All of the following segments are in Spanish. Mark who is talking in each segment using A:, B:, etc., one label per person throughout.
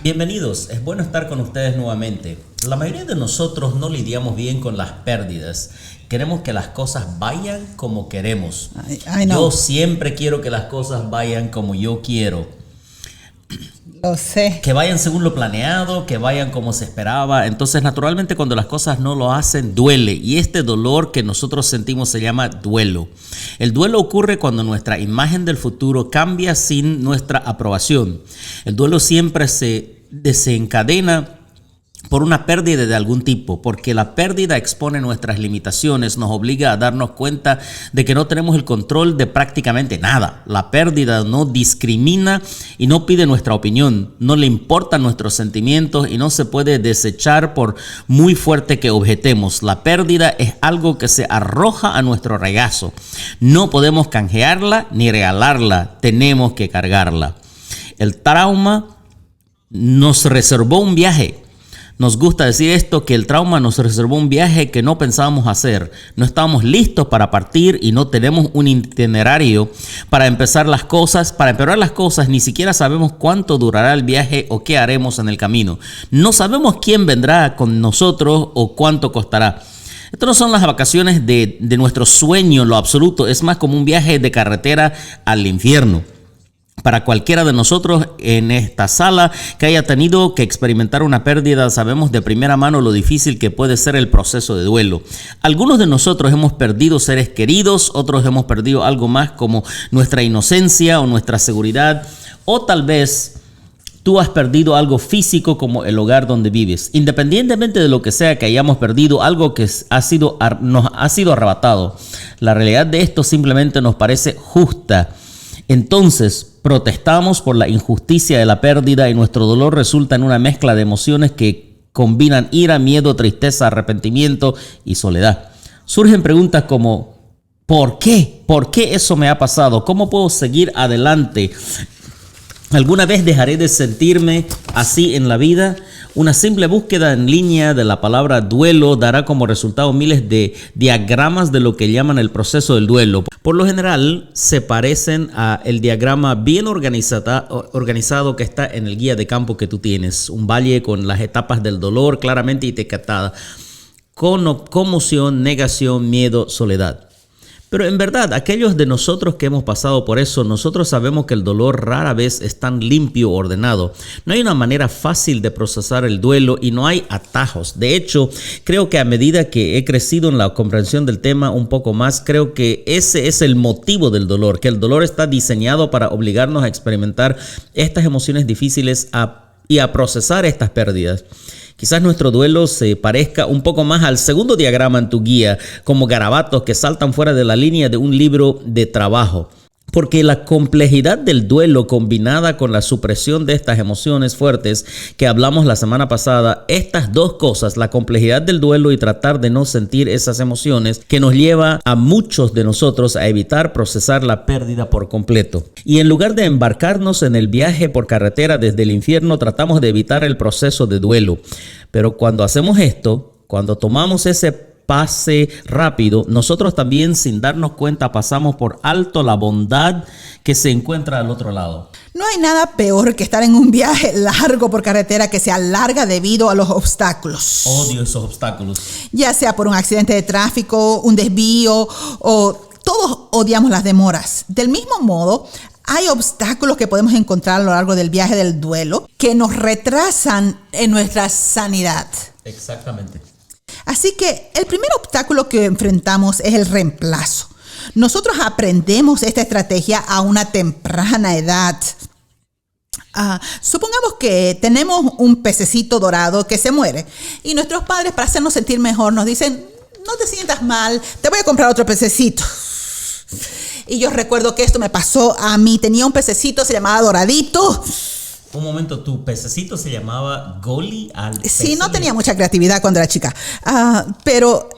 A: Bienvenidos, es bueno estar con ustedes nuevamente. La mayoría de nosotros no lidiamos bien con las pérdidas. Queremos que las cosas vayan como queremos. Yo siempre quiero que las cosas vayan como yo quiero.
B: Lo sé.
A: Que vayan según lo planeado, que vayan como se esperaba. Entonces, naturalmente, cuando las cosas no lo hacen, duele. Y este dolor que nosotros sentimos se llama duelo. El duelo ocurre cuando nuestra imagen del futuro cambia sin nuestra aprobación. El duelo siempre se desencadena por una pérdida de algún tipo, porque la pérdida expone nuestras limitaciones, nos obliga a darnos cuenta de que no tenemos el control de prácticamente nada. La pérdida no discrimina y no pide nuestra opinión, no le importan nuestros sentimientos y no se puede desechar por muy fuerte que objetemos. La pérdida es algo que se arroja a nuestro regazo. No podemos canjearla ni regalarla, tenemos que cargarla. El trauma nos reservó un viaje. Nos gusta decir esto, que el trauma nos reservó un viaje que no pensábamos hacer. No estábamos listos para partir y no tenemos un itinerario para empezar las cosas. Para empeorar las cosas, ni siquiera sabemos cuánto durará el viaje o qué haremos en el camino. No sabemos quién vendrá con nosotros o cuánto costará. Esto no son las vacaciones de nuestro sueño en lo absoluto. Es más como un viaje de carretera al infierno. Para cualquiera de nosotros en esta sala que haya tenido que experimentar una pérdida, sabemos de primera mano lo difícil que puede ser el proceso de duelo. Algunos de nosotros hemos perdido seres queridos, otros hemos perdido algo más como nuestra inocencia o nuestra seguridad, o tal vez tú has perdido algo físico como el hogar donde vives. Independientemente de lo que sea que hayamos perdido, algo que nos ha sido arrebatado. La realidad de esto simplemente nos parece justa. Entonces protestamos por la injusticia de la pérdida y nuestro dolor resulta en una mezcla de emociones que combinan ira, miedo, tristeza, arrepentimiento y soledad. Surgen preguntas como ¿por qué? ¿Por qué eso me ha pasado? ¿Cómo puedo seguir adelante? ¿Alguna vez dejaré de sentirme así en la vida? Una simple búsqueda en línea de la palabra duelo dará como resultado miles de diagramas de lo que llaman el proceso del duelo. Por lo general se parecen a el diagrama bien organizado que está en el guía de campo que tú tienes. Un valle con las etapas del dolor claramente etiquetadas. Conmoción, negación, miedo, soledad. Pero en verdad, aquellos de nosotros que hemos pasado por eso, nosotros sabemos que el dolor rara vez es tan limpio o ordenado. No hay una manera fácil de procesar el duelo y no hay atajos. De hecho, creo que a medida que he crecido en la comprensión del tema un poco más, creo que ese es el motivo del dolor, que el dolor está diseñado para obligarnos a experimentar estas emociones difíciles y a procesar estas pérdidas. Quizás nuestro duelo se parezca un poco más al segundo diagrama en tu guía, como garabatos que saltan fuera de la línea de un libro de trabajo. Porque la complejidad del duelo combinada con la supresión de estas emociones fuertes que hablamos la semana pasada, estas dos cosas, la complejidad del duelo y tratar de no sentir esas emociones, que nos lleva a muchos de nosotros a evitar procesar la pérdida por completo. Y en lugar de embarcarnos en el viaje por carretera desde el infierno, tratamos de evitar el proceso de duelo. Pero cuando hacemos esto, cuando tomamos ese pase rápido, nosotros también sin darnos cuenta pasamos por alto la bondad que se encuentra al otro lado.
B: No hay nada peor que estar en un viaje largo por carretera que se alarga debido a los obstáculos.
A: Odio esos obstáculos.
B: Ya sea por un accidente de tráfico, un desvío o todos odiamos las demoras. Del mismo modo, hay obstáculos que podemos encontrar a lo largo del viaje del duelo que nos retrasan en nuestra sanidad.
A: Exactamente.
B: Así que el primer obstáculo que enfrentamos es el reemplazo. Nosotros aprendemos esta estrategia a una temprana edad. Supongamos que tenemos un pececito dorado que se muere y nuestros padres, para hacernos sentir mejor, nos dicen: no te sientas mal, te voy a comprar otro pececito. Y yo recuerdo que esto me pasó a mí. Tenía un pececito, se llamaba Doradito.
A: Un momento, ¿tu pececito se llamaba Goli?
B: Sí, no tenía mucha creatividad cuando era chica. Pero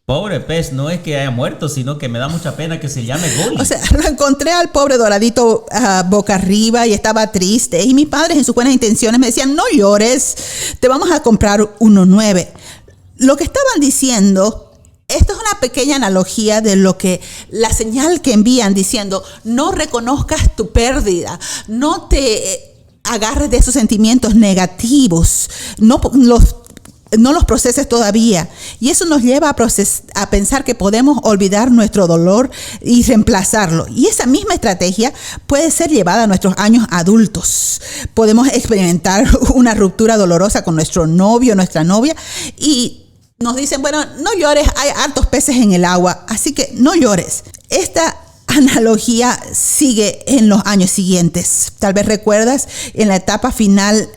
A: pobre pez, no es que haya muerto, sino que me da mucha pena que se llame Goli.
B: O sea, lo encontré al pobre Doradito boca arriba y estaba triste. Y mis padres, en sus buenas intenciones, me decían: no llores, te vamos a comprar uno nuevo. Lo que estaban diciendo... Esto es una pequeña analogía de lo que la señal que envían diciendo: no reconozcas tu pérdida, no te agarres de esos sentimientos negativos, no los proceses todavía. Y eso nos lleva a pensar que podemos olvidar nuestro dolor y reemplazarlo. Y esa misma estrategia puede ser llevada a nuestros años adultos. Podemos experimentar una ruptura dolorosa con nuestro novio, nuestra novia, y nos dicen, bueno, no llores, hay hartos peces en el agua, así que no llores. Esta analogía sigue en los años siguientes. Tal vez recuerdas en la etapa final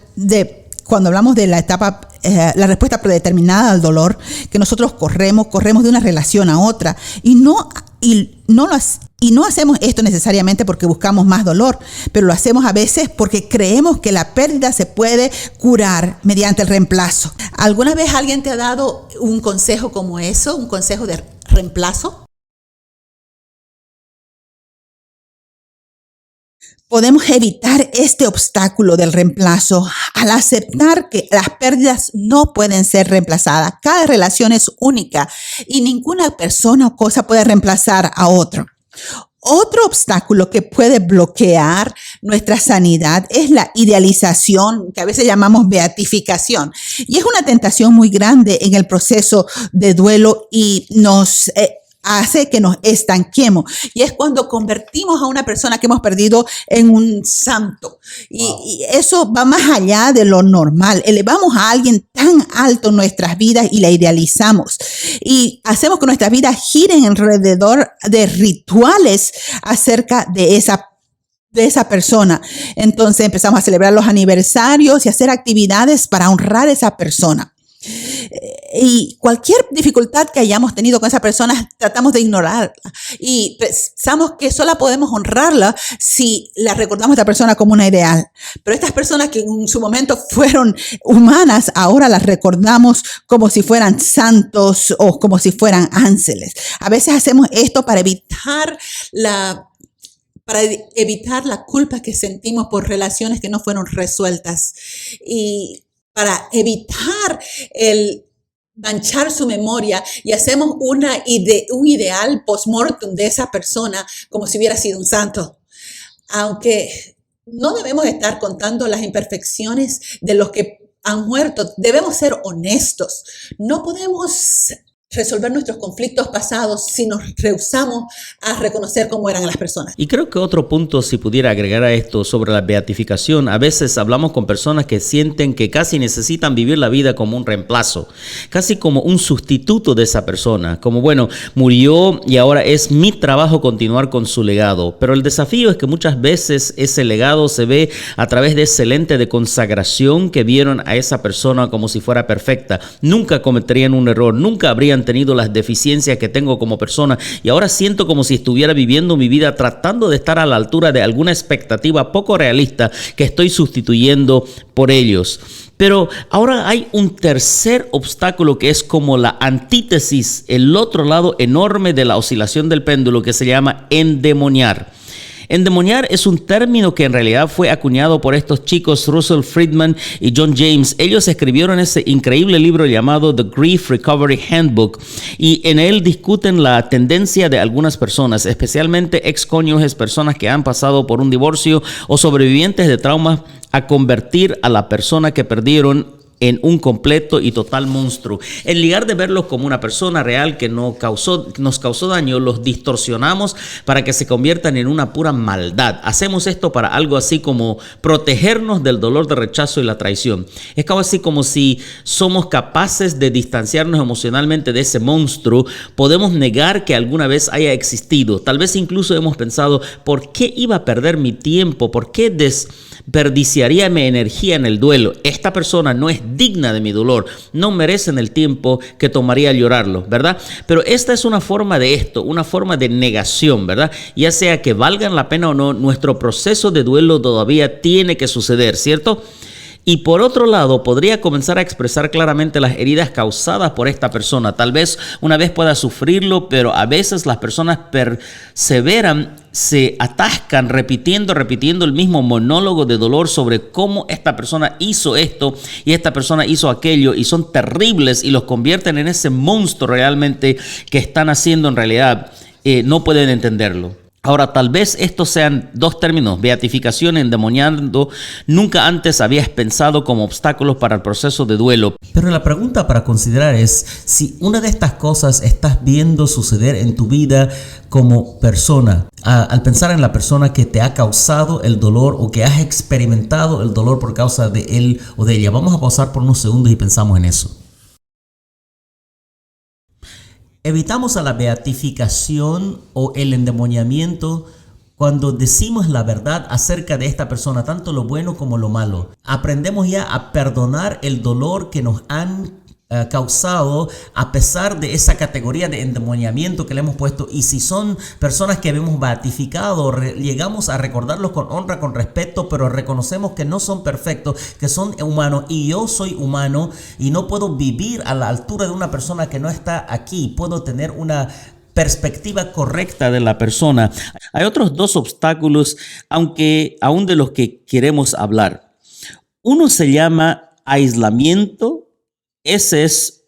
B: cuando hablamos de la etapa, la respuesta predeterminada al dolor, que nosotros corremos de una relación a otra y no hacemos esto necesariamente porque buscamos más dolor, pero lo hacemos a veces porque creemos que la pérdida se puede curar mediante el reemplazo. ¿Alguna vez alguien te ha dado un consejo como eso, un consejo de reemplazo? Podemos evitar este obstáculo del reemplazo al aceptar que las pérdidas no pueden ser reemplazadas. Cada relación es única y ninguna persona o cosa puede reemplazar a otro. Otro obstáculo que puede bloquear nuestra sanidad es la idealización, que a veces llamamos beatificación. Y es una tentación muy grande en el proceso de duelo y nos hace que nos estanquemos. Y es cuando convertimos a una persona que hemos perdido en un santo. Y eso va más allá de lo normal. Elevamos a alguien tan alto en nuestras vidas y la idealizamos. Y hacemos que nuestras vidas giren alrededor de rituales acerca de esa persona. Entonces empezamos a celebrar los aniversarios y hacer actividades para honrar a esa persona. Y cualquier dificultad que hayamos tenido con esa persona, tratamos de ignorarla y pensamos que solo podemos honrarla si la recordamos a esta persona como una ideal. Pero estas personas que en su momento fueron humanas, ahora las recordamos como si fueran santos o como si fueran ángeles. A veces hacemos esto para evitar la culpa que sentimos por relaciones que no fueron resueltas y para evitar el manchar su memoria, y hacemos un ideal post-mortem de esa persona como si hubiera sido un santo. Aunque no debemos estar contando las imperfecciones de los que han muerto, debemos ser honestos. No podemos resolver nuestros conflictos pasados si nos rehusamos a reconocer cómo eran las personas.
A: Y creo que otro punto, si pudiera agregar a esto sobre la beatificación, a veces hablamos con personas que sienten que casi necesitan vivir la vida como un reemplazo, casi como un sustituto de esa persona, como bueno, murió y ahora es mi trabajo continuar con su legado. Pero el desafío es que muchas veces ese legado se ve a través de ese lente de consagración que vieron a esa persona como si fuera perfecta. Nunca cometerían un error, nunca habrían tenido las deficiencias que tengo como persona, y ahora siento como si estuviera viviendo mi vida tratando de estar a la altura de alguna expectativa poco realista que estoy sustituyendo por ellos. Pero ahora hay un tercer obstáculo que es como la antítesis, el otro lado enorme de la oscilación del péndulo, que se llama endemoniar. Endemoniar es un término que en realidad fue acuñado por estos chicos Russell Friedman y John James. Ellos escribieron ese increíble libro llamado The Grief Recovery Handbook, y en él discuten la tendencia de algunas personas, especialmente excónyuges, personas que han pasado por un divorcio o sobrevivientes de traumas, a convertir a la persona que perdieron en un completo y total monstruo. En lugar de verlos como una persona real que nos causó daño, los distorsionamos para que se conviertan en una pura maldad. Hacemos esto para algo así como protegernos del dolor de rechazo y la traición. Es casi como si somos capaces de distanciarnos emocionalmente de ese monstruo. Podemos negar que alguna vez haya existido. Tal vez incluso hemos pensado, ¿por qué iba a perder mi tiempo? ¿Por qué desperdiciaría mi energía en el duelo? Esta persona no es digna de mi dolor, no merecen el tiempo que tomaría llorarlo, ¿verdad? Pero esta es una forma de esto, una forma de negación, ¿verdad? Ya sea que valgan la pena o no, nuestro proceso de duelo todavía tiene que suceder, ¿cierto? Y por otro lado, podría comenzar a expresar claramente las heridas causadas por esta persona. Tal vez una vez pueda sufrirlo, pero a veces las personas perseveran, se atascan repitiendo el mismo monólogo de dolor sobre cómo esta persona hizo esto y esta persona hizo aquello, y son terribles y los convierten en ese monstruo realmente que están haciendo en realidad. No pueden entenderlo. Ahora, tal vez estos sean dos términos, beatificación y endemoniando, nunca antes habías pensado como obstáculos para el proceso de duelo.
C: Pero la pregunta para considerar es si una de estas cosas estás viendo suceder en tu vida como persona, al pensar en la persona que te ha causado el dolor o que has experimentado el dolor por causa de él o de ella. Vamos a pausar por unos segundos y pensamos en eso. Evitamos a la beatificación o el endemoniamiento cuando decimos la verdad acerca de esta persona, tanto lo bueno como lo malo. Aprendemos ya a perdonar el dolor que nos han causado a pesar de esa categoría de endemoniamiento que le hemos puesto, y si son personas que hemos beatificado, llegamos a recordarlos con honra, con respeto, pero reconocemos que no son perfectos, que son humanos, y yo soy humano y no puedo vivir a la altura de una persona que no está aquí. Puedo tener una perspectiva correcta de la persona.
A: Hay otros dos obstáculos, aunque aún de los que queremos hablar. Uno se llama aislamiento. Ese es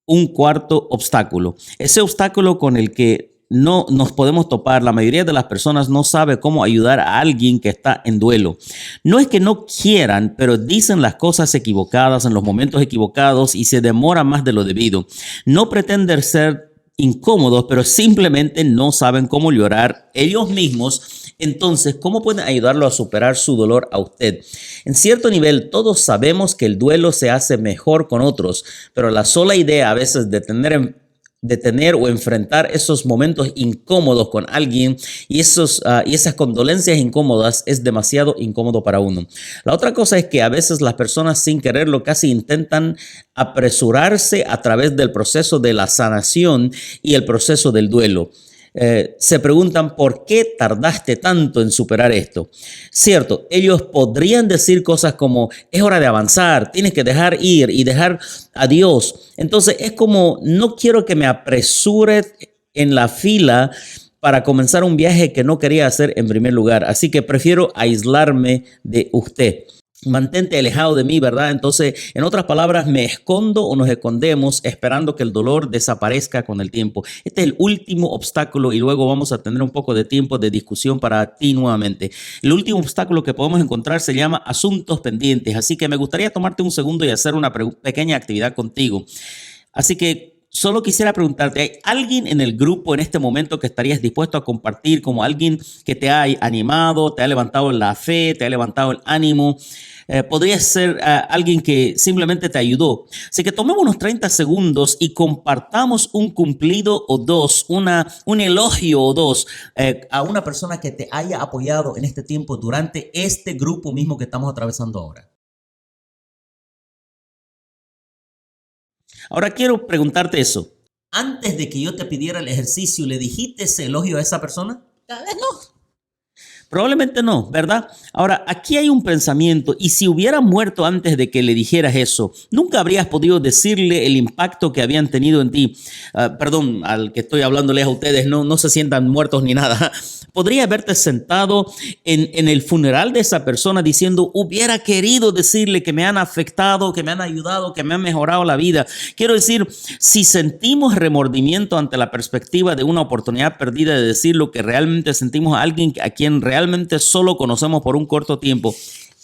A: un cuarto obstáculo. Ese obstáculo con el que no nos podemos topar. La mayoría de las personas no sabe cómo ayudar a alguien que está en duelo. No es que no quieran, pero dicen las cosas equivocadas en los momentos equivocados y se demora más de lo debido. No pretenden ser incómodos, pero simplemente no saben cómo llorar ellos mismos. Entonces, ¿cómo pueden ayudarlo a superar su dolor a usted? En cierto nivel, todos sabemos que el duelo se hace mejor con otros, pero la sola idea a veces de tener o enfrentar esos momentos incómodos con alguien y esas condolencias incómodas es demasiado incómodo para uno. La otra cosa es que a veces las personas sin quererlo casi intentan apresurarse a través del proceso de la sanación y el proceso del duelo. Se preguntan por qué tardaste tanto en superar esto. Cierto, ellos podrían decir cosas como es hora de avanzar, tienes que dejar ir y dejar a Dios. Entonces es como no quiero que me apresure en la fila para comenzar un viaje que no quería hacer en primer lugar, así que prefiero aislarme de usted. Mantente alejado de mí, ¿verdad? Entonces, en otras palabras, me escondo o nos escondemos esperando que el dolor desaparezca con el tiempo. Este es el último obstáculo y luego vamos a tener un poco de tiempo de discusión para ti nuevamente. El último obstáculo que podemos encontrar se llama asuntos pendientes, así que me gustaría tomarte un segundo y hacer una pequeña actividad contigo. Así que solo quisiera preguntarte, ¿hay alguien en el grupo en este momento que estarías dispuesto a compartir como alguien que te ha animado, te ha levantado la fe, te ha levantado el ánimo? Podría ser alguien que simplemente te ayudó. Así que tomemos unos 30 segundos y compartamos un cumplido o dos, un elogio o dos
C: A una persona que te haya apoyado en este tiempo durante este grupo mismo que estamos atravesando ahora.
A: Ahora quiero preguntarte eso.
C: Antes de que yo te pidiera el ejercicio, ¿le dijiste ese elogio a esa persona?
B: Tal vez no.
A: Probablemente no, ¿verdad? Ahora, aquí hay un pensamiento, y si hubiera muerto antes de que le dijeras eso, nunca habrías podido decirle el impacto que habían tenido en ti. Perdón, al que estoy hablándoles a ustedes, no se sientan muertos ni nada. Podría haberte sentado en el funeral de esa persona diciendo, hubiera querido decirle que me han afectado, que me han ayudado, que me han mejorado la vida. Quiero decir, si sentimos remordimiento ante la perspectiva de una oportunidad perdida de decir lo que realmente sentimos a alguien a quien realmente solo conocemos por un corto tiempo,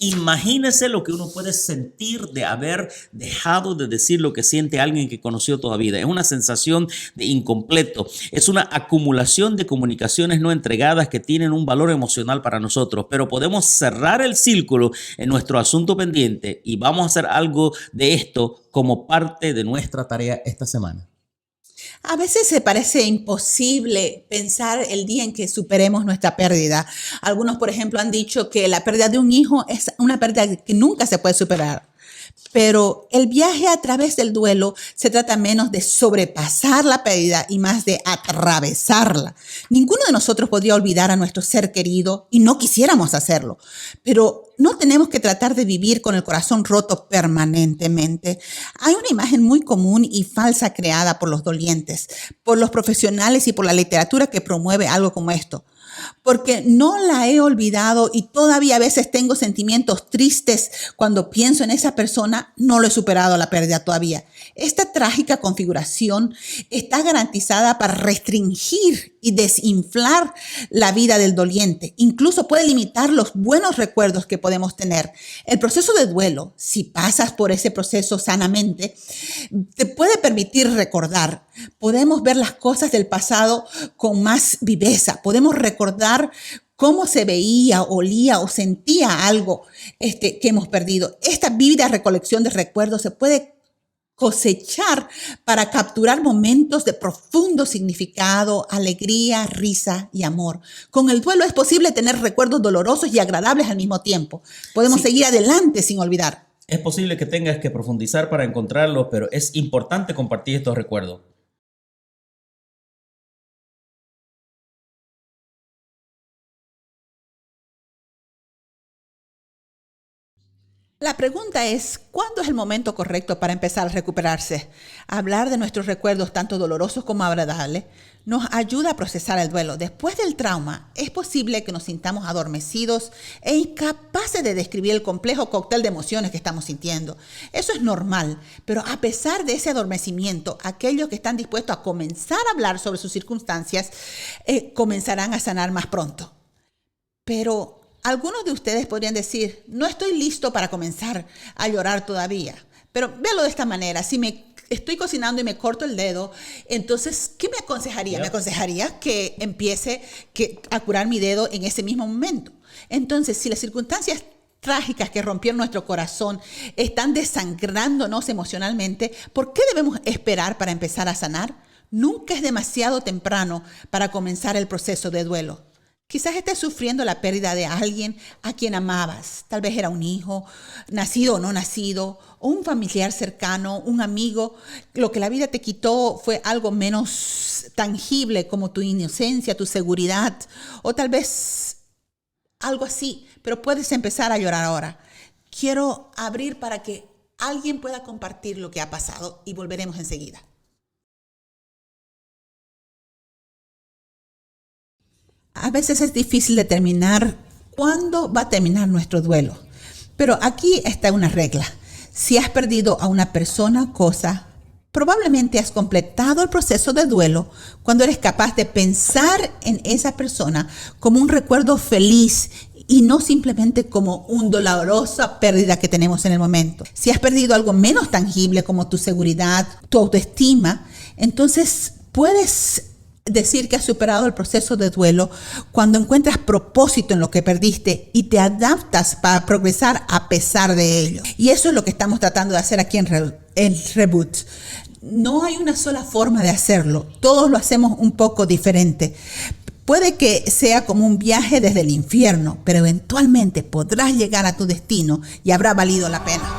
A: imagínese lo que uno puede sentir de haber dejado de decir lo que siente alguien que conoció toda vida. Es una sensación de incompleto. Es una acumulación de comunicaciones no entregadas que tienen un valor emocional para nosotros. Pero podemos cerrar el círculo en nuestro asunto pendiente y vamos a hacer algo de esto como parte de nuestra tarea esta semana.
B: A veces se parece imposible pensar el día en que superemos nuestra pérdida. Algunos, por ejemplo, han dicho que la pérdida de un hijo es una pérdida que nunca se puede superar. Pero el viaje a través del duelo se trata menos de sobrepasar la pérdida y más de atravesarla. Ninguno de nosotros podría olvidar a nuestro ser querido y no quisiéramos hacerlo. Pero no tenemos que tratar de vivir con el corazón roto permanentemente. Hay una imagen muy común y falsa creada por los dolientes, por los profesionales y por la literatura que promueve algo como esto. porque no la he olvidado y todavía a veces tengo sentimientos tristes cuando pienso en esa persona. No lo he superado la pérdida todavía. Esta trágica configuración está garantizada para restringir y desinflar la vida del doliente. Incluso puede limitar los buenos recuerdos que podemos tener. El proceso de duelo, si pasas por ese proceso sanamente, te puede permitir recordar. Podemos ver las cosas del pasado con más viveza. Podemos recordar cómo se veía, olía o sentía algo que hemos perdido. Esta vívida recolección de recuerdos se puede cosechar para capturar momentos de profundo significado, alegría, risa y amor. Con el duelo es posible tener recuerdos dolorosos y agradables al mismo tiempo. Podemos seguir adelante sin olvidar.
A: Es posible que tengas que profundizar para encontrarlos, pero es importante compartir estos recuerdos.
B: La pregunta es, ¿cuándo es el momento correcto para empezar a recuperarse? Hablar de nuestros recuerdos, tanto dolorosos como agradables, nos ayuda a procesar el duelo. Después del trauma, es posible que nos sintamos adormecidos e incapaces de describir el complejo cóctel de emociones que estamos sintiendo. Eso es normal, pero a pesar de ese adormecimiento, aquellos que están dispuestos a comenzar a hablar sobre sus circunstancias, comenzarán a sanar más pronto. Pero algunos de ustedes podrían decir, no estoy listo para comenzar a llorar todavía. Pero véalo de esta manera, si me estoy cocinando y me corto el dedo, entonces, ¿qué me aconsejaría? Me aconsejaría que empiece a curar mi dedo en ese mismo momento. Entonces, si las circunstancias trágicas que rompieron nuestro corazón están desangrándonos emocionalmente, ¿por qué debemos esperar para empezar a sanar? Nunca es demasiado temprano para comenzar el proceso de duelo. Quizás estés sufriendo la pérdida de alguien a quien amabas. Tal vez era un hijo, nacido o no nacido, o un familiar cercano, un amigo. Lo que la vida te quitó fue algo menos tangible como tu inocencia, tu seguridad, o tal vez algo así. Pero puedes empezar a llorar ahora. Quiero abrir para que alguien pueda compartir lo que ha pasado y volveremos enseguida. A veces es difícil determinar cuándo va a terminar nuestro duelo. Pero aquí está una regla. Si has perdido a una persona o cosa, probablemente has completado el proceso de duelo cuando eres capaz de pensar en esa persona como un recuerdo feliz y no simplemente como una dolorosa pérdida que tenemos en el momento. Si has perdido algo menos tangible como tu seguridad, tu autoestima, entonces puedes decir que has superado el proceso de duelo cuando encuentras propósito en lo que perdiste y te adaptas para progresar a pesar de ello. Y eso es lo que estamos tratando de hacer aquí en Reboot. No hay una sola forma de hacerlo. Todos lo hacemos un poco diferente. Puede que sea como un viaje desde el infierno, pero eventualmente podrás llegar a tu destino y habrá valido la pena.